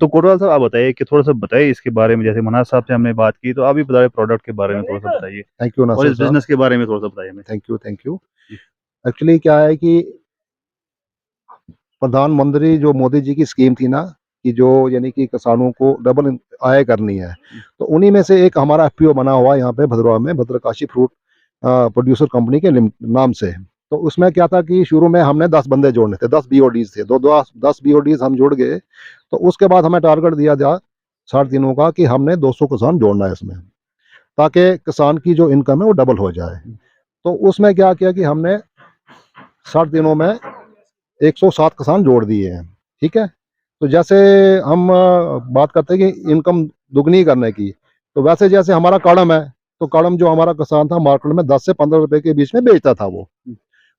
तो कोटवाल साहब आप बताइए कि थोड़ा सा बताइए इसके बारे में, जैसे मनाज साहब से हमने बात की तो आप भी बताइए प्रोडक्ट के बारे में थोड़ा सा बताइए, थैंक यू और नासिर इस साहब। बिजनेस के बारे में थोड़ा सा बताइए हमें। Thank you, thank you. जी। एक्चुअली क्या है कि प्रधानमंत्री जो मोदी जी की स्कीम थी ना, कि जो यानी कि किसानों को डबल आय करनी है, तो उन्हीं में से एक हमारा एफपीओ बना हुआ है यहाँ पे भद्रवा में, भद्रकाशी फ्रूट प्रोड्यूसर कंपनी के नाम से। तो उसमें क्या था कि शुरू में हमने 10 बंदे जोड़ने थे, 10 बीओडीज थे, 10 बीओडीज हम जुड़ गए। तो उसके बाद हमें टारगेट दिया था 60 दिनों का कि हमने 200 किसान जोड़ना है इसमें, ताकि किसान की जो इनकम है वो डबल हो जाए। तो उसमें क्या किया कि हमने 60 दिनों में 107 किसान जोड़ दिए हैं। ठीक है। तो जैसे हम बात करते हैं कि इनकम दुगनी करने की, तो वैसे जैसे हमारा कड़म है, तो कड़म जो हमारा किसान था मार्केट में 10 से 15 रुपए के बीच में बेचता था वो,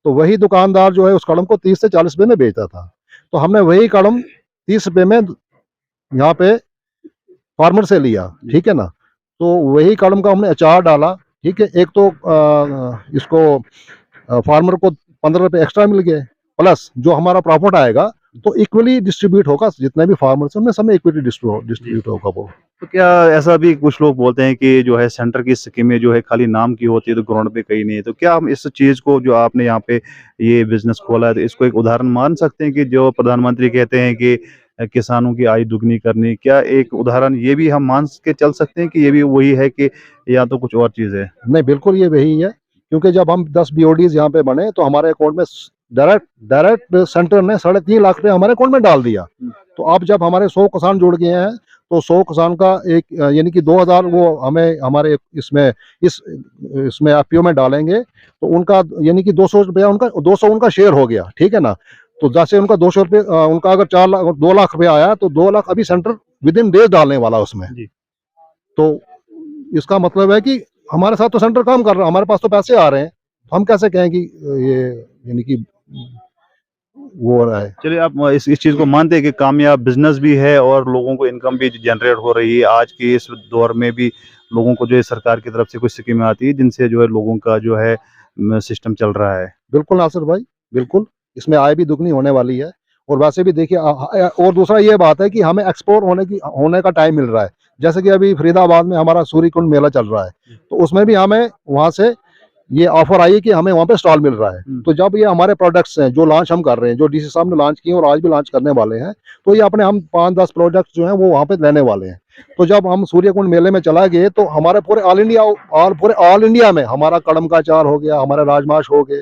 तो वही दुकानदार जो है उस कड़म को 30 से 40 रुपए में बेचता था। तो हमने वही कड़म 30 रुपए में यहाँ पे फार्मर से लिया। ठीक है ना। तो वही कड़म का हमने अचार डाला। ठीक है। एक तो इसको फार्मर को 15 रुपए एक्स्ट्रा मिल गए, प्लस जो हमारा प्रॉफिट आएगा तो इक्वली डिस्ट्रीब्यूट होगा, जितने भी फार्मर्स हैं उनमें सब में इक्वली डिस्ट्रीब्यूट होगा वो। तो क्या ऐसा भी कुछ लोग बोलते हैं कि जो है सेंटर की स्कीमें जो है खाली नाम की होती है, तो ग्राउंड पे कहीं नहीं है, तो क्या हम इस चीज को जो आपने यहाँ पे ये बिजनेस खोला है, तो इसको एक उदाहरण मान सकते हैं कि जो प्रधानमंत्री कहते हैं कि किसानों की आय दुगनी करनी, क्या एक उदाहरण ये भी हम मान के चल सकते हैं कि ये भी वही है कि या तो कुछ और चीज है? नहीं, बिल्कुल ये वही है। क्योंकि जब हम 10 बीओडीज यहाँ पे बने तो हमारे अकाउंट में डायरेक्ट डायरेक्ट सेंटर ने 3.5 लाख रुपए हमारे अकाउंट में डाल दिया। तो अब जब हमारे 100 किसान जुड़ गए हैं, तो 100 किसान का एक यानी कि 2000 वो हमें हमारे इसमें एफपीओ में डालेंगे, तो उनका यानी कि 200 रुपया उनका 200 उनका शेयर हो गया। ठीक है ना। तो जैसे उनका 200 रुपये उनका अगर 4 लाख 2 लाख रुपया आया, तो 2 लाख अभी सेंटर विद इन डेज डालने वाला उसमें। जी। तो इसका मतलब है कि हमारे साथ तो सेंटर काम कर रहा है, हमारे पास तो पैसे आ रहे हैं, तो हम कैसे कहें कि ये यानी कि वो हो रहा है। चलिए, आप इस चीज को मानते हैं कि कामयाब बिजनेस भी है और लोगों को इनकम भी जनरेट हो रही है आज के इस दौर में भी, लोगों को जो है सरकार की तरफ से कुछ स्कीमें आती है जिनसे जो है लोगों का जो है सिस्टम चल रहा है। बिल्कुल नासिर भाई, बिल्कुल इसमें आय भी दुगनी होने वाली है। और वैसे भी देखिए और दूसरा ये बात है कि हमें एक्सपोर्ट होने का टाइम मिल रहा है। जैसे कि अभी फरीदाबाद में हमारा सूर्यकुंड मेला चल रहा है, तो उसमें भी हमें वहां से ये ऑफर आई है कि हमें वहाँ पे स्टॉल मिल रहा है। तो जब ये हमारे प्रोडक्ट्स हैं जो लॉन्च हम कर रहे हैं, जो डीसी साहब ने लॉन्च किए और आज भी लॉन्च करने वाले हैं, तो ये अपने हम 5-10 प्रोडक्ट्स जो हैं वो वहाँ पे लेने वाले हैं। तो जब हम सूर्यकुंड मेले में चला गए, तो हमारे पूरे ऑल इंडिया में हमारा कड़म का अचार हो गया, हमारे राजमाश हो गए,